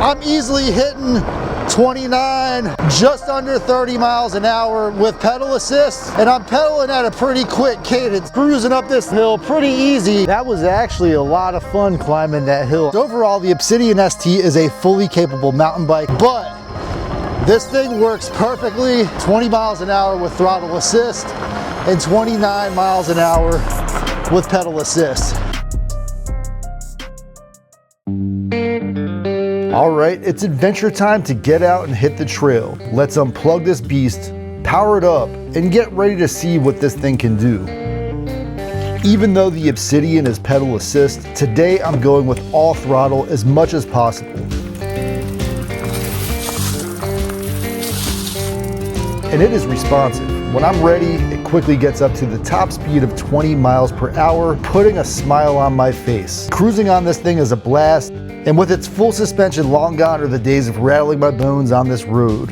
I'm easily hitting 29, just under 30 miles an hour with pedal assist, and I'm pedaling at a pretty quick cadence, cruising up this hill pretty easy. That was actually a lot of fun climbing that hill. Overall, the Obsidian ST is a fully capable mountain bike, but this thing works perfectly 20 miles an hour with throttle assist and 29 miles an hour with pedal assist. All right, it's adventure time to get out and hit the trail. Let's unplug this beast, power it up, and get ready to see what this thing can do. Even though the Obsidian is pedal assist, today I'm going with all throttle as much as possible. And it is responsive. When I'm ready, it quickly gets up to the top speed of 20 miles per hour, putting a smile on my face. Cruising on this thing is a blast, and with its full suspension, long gone are the days of rattling my bones on this road.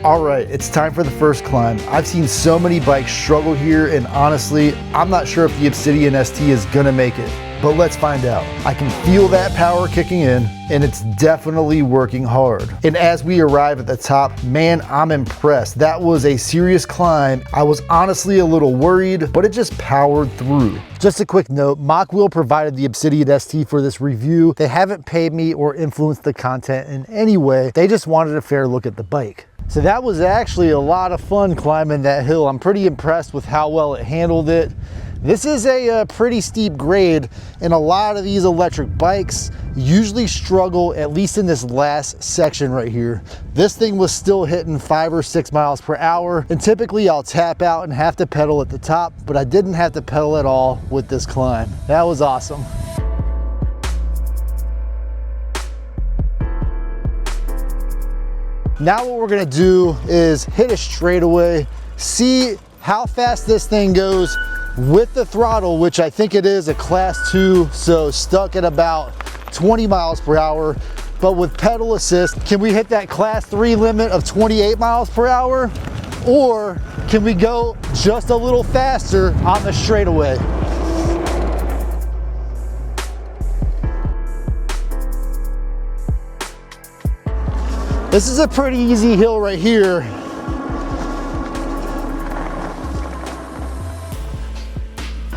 All right, it's time for the first climb. I've seen so many bikes struggle here, and honestly, I'm not sure if the Obsidian ST is gonna make it. But let's find out. I can feel that power kicking in, and it's definitely working hard. And as we arrive at the top, man, I'm impressed. That was a serious climb. I was honestly a little worried, but it just powered through. Just a quick note, MokWheel provided the Obsidian ST for this review. They haven't paid me or influenced the content in any way. They just wanted a fair look at the bike. So that was actually a lot of fun climbing that hill. I'm pretty impressed with how well it handled it. This is a pretty steep grade, and a lot of these electric bikes usually struggle, at least in this last section right here. This thing was still hitting 5 or 6 miles per hour, and typically I'll tap out and have to pedal at the top, but I didn't have to pedal at all with this climb. That was awesome. Now what we're gonna do is hit a straightaway, see how fast this thing goes with the throttle, which I think it is a class 2, so stuck at about 20 miles per hour. But with pedal assist, can we hit that class 3 limit of 28 miles per hour? Or can we go just a little faster on the straightaway? This is a pretty easy hill right here.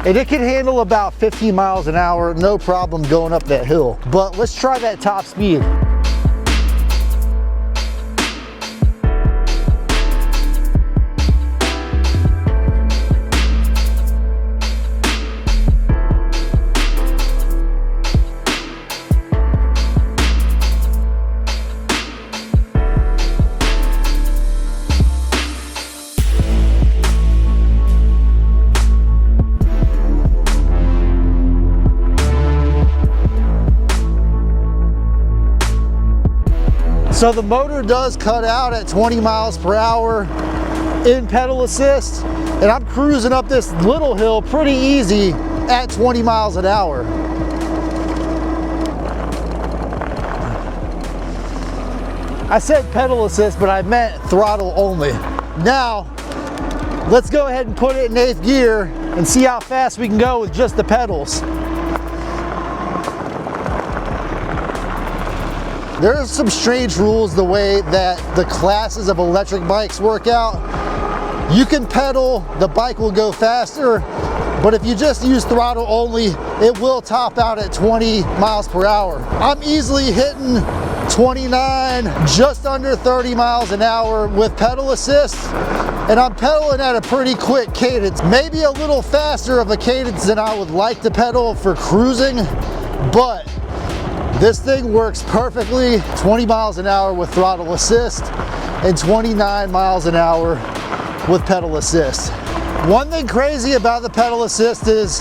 And it can handle about 15 miles an hour, no problem going up that hill. But let's try that top speed. So the motor does cut out at 20 miles per hour in pedal assist, and I'm cruising up this little hill pretty easy at 20 miles an hour. I said pedal assist, but I meant throttle only. Now, let's go ahead and put it in 8th gear and see how fast we can go with just the pedals. There are some strange rules the way that the classes of electric bikes work out. You can pedal, the bike will go faster, but if you just use throttle only, it will top out at 20 miles per hour. I'm easily hitting 29, just under 30 miles an hour with pedal assist, and I'm pedaling at a pretty quick cadence, maybe a little faster of a cadence than I would like to pedal for cruising, but this thing works perfectly 20 miles an hour with throttle assist and 29 miles an hour with pedal assist. One thing crazy about the pedal assist is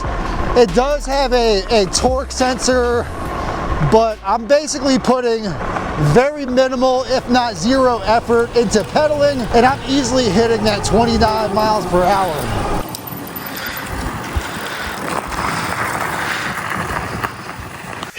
it does have a torque sensor, but I'm basically putting very minimal, if not zero effort into pedaling, and I'm easily hitting that 29 miles per hour.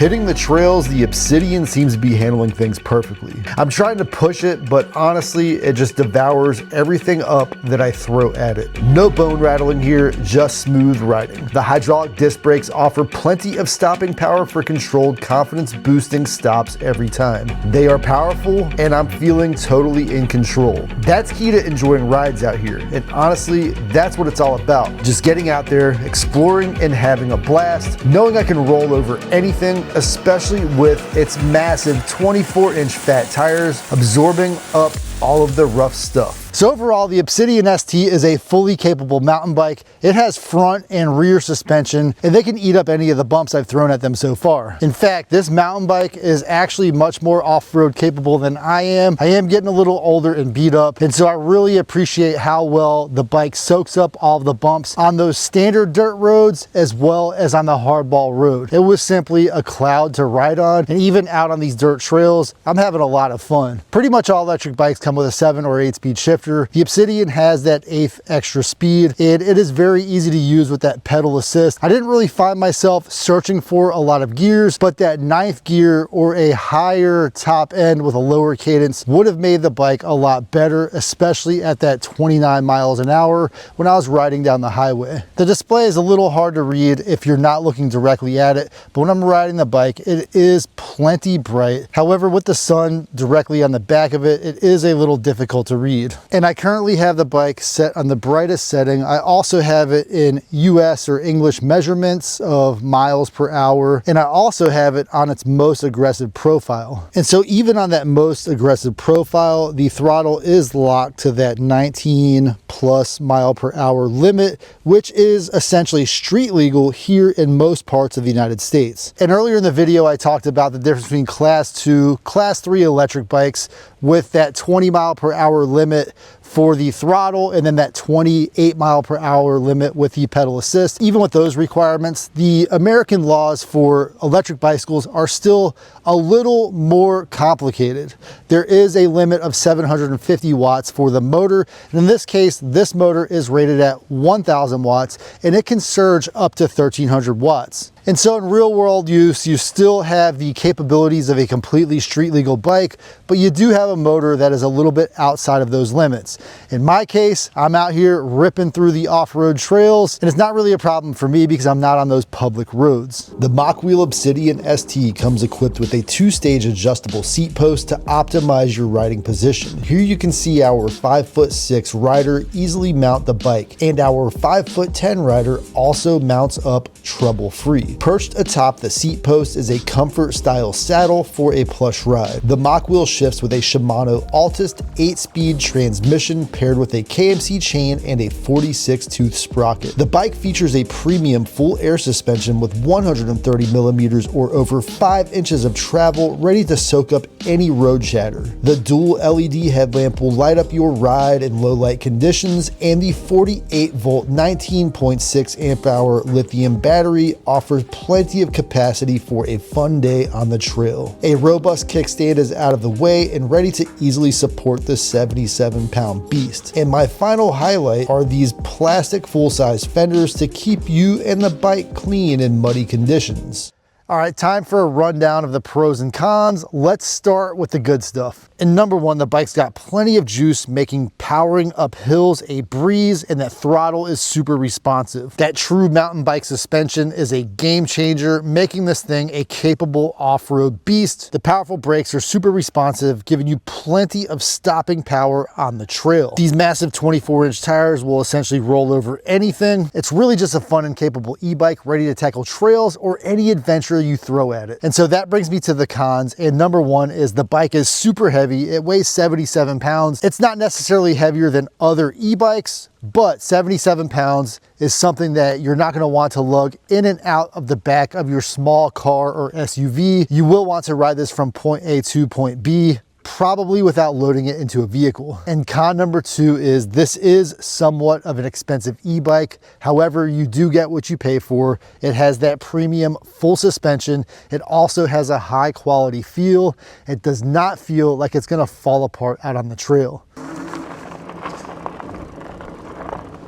Hitting the trails, the Obsidian seems to be handling things perfectly. I'm trying to push it, but honestly, it just devours everything up that I throw at it. No bone rattling here, just smooth riding. The hydraulic disc brakes offer plenty of stopping power for controlled confidence boosting stops every time. They are powerful and I'm feeling totally in control. That's key to enjoying rides out here. And honestly, that's what it's all about. Just getting out there, exploring and having a blast, knowing I can roll over anything, especially with its massive 24-inch fat tires absorbing up all of the rough stuff. So overall, the Obsidian ST is a fully capable mountain bike. It has front and rear suspension, and they can eat up any of the bumps I've thrown at them so far. In fact, this mountain bike is actually much more off-road capable than I am. I am getting a little older and beat up, and so I really appreciate how well the bike soaks up all of the bumps on those standard dirt roads as well as on the hardball road. It was simply a cloud to ride on, and even out on these dirt trails, I'm having a lot of fun. Pretty much all electric bikes come with a 7 or 8 speed shifter. The Obsidian has that 8th extra speed, and it is very easy to use with that pedal assist. I didn't really find myself searching for a lot of gears, but that 9th gear or a higher top end with a lower cadence would have made the bike a lot better, especially at that 29 miles an hour when I was riding down the highway. The display is a little hard to read if you're not looking directly at it, but when I'm riding the bike, it is plenty bright. However, with the sun directly on the back of it, it is a little difficult to read. And I currently have the bike set on the brightest setting. I also have it in US or English measurements of miles per hour. And I also have it on its most aggressive profile. And so even on that most aggressive profile, the throttle is locked to that 19 plus mile per hour limit, which is essentially street legal here in most parts of the United States. And earlier in the video, I talked about the difference between class 2, class 3 electric bikes with that 20 mile per hour limit for the throttle and then that 28 mile per hour limit with the pedal assist. Even with those requirements, the American laws for electric bicycles are still a little more complicated. There is a limit of 750 watts for the motor. And in this case, this motor is rated at 1000 watts and it can surge up to 1300 watts. And so in real world use, you still have the capabilities of a completely street legal bike, but you do have a motor that is a little bit outside of those limits. In my case, I'm out here ripping through the off-road trails, and it's not really a problem for me because I'm not on those public roads. The MokWheel Obsidian ST comes equipped with a 2-stage adjustable seat post to optimize your riding position. Here you can see our 5'6" rider easily mount the bike, and our 5'10" rider also mounts up trouble-free. Perched atop the seat post is a comfort style saddle for a plush ride. The MokWheel shifts with a Shimano Altus 8-speed transmission paired with a KMC chain and a 46-tooth sprocket. The bike features a premium full air suspension with 130 millimeters or over 5 inches of travel ready to soak up any road chatter. The dual LED headlamp will light up your ride in low light conditions, and the 48 volt 19.6 amp hour lithium battery offers plenty of capacity for a fun day on the trail. A robust kickstand is out of the way and ready to easily support the 77-pound beast. And my final highlight are these plastic full-size fenders to keep you and the bike clean in muddy conditions. All right, time for a rundown of the pros and cons. Let's start with the good stuff. And number one, the bike's got plenty of juice, making powering up hills a breeze, and that throttle is super responsive. That true mountain bike suspension is a game changer, making this thing a capable off-road beast. The powerful brakes are super responsive, giving you plenty of stopping power on the trail. These massive 24-inch tires will essentially roll over anything. It's really just a fun and capable e-bike ready to tackle trails or any adventure you throw at it. And so that brings me to the cons. And number one is the bike is super heavy. It weighs 77 pounds. It's not necessarily heavier than other e-bikes, but 77 pounds is something that you're not going to want to lug in and out of the back of your small car or SUV. You will want to ride this from point A to point B, probably without loading it into a vehicle. And con number two is this is somewhat of an expensive e-bike. However, you do get what you pay for. It has that premium full suspension. It also has a high quality feel. It does not feel like it's gonna fall apart out on the trail.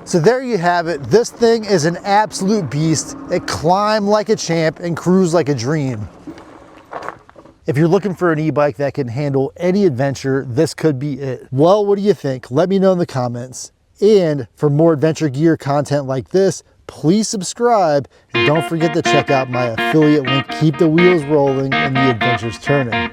So there you have it. This thing is an absolute beast. It climbed like a champ and cruised like a dream. If you're looking for an e-bike that can handle any adventure, this could be it. Well, what do you think? Let me know in the comments. And for more adventure gear content like this, please subscribe and don't forget to check out my affiliate link. Keep the wheels rolling and the adventures turning.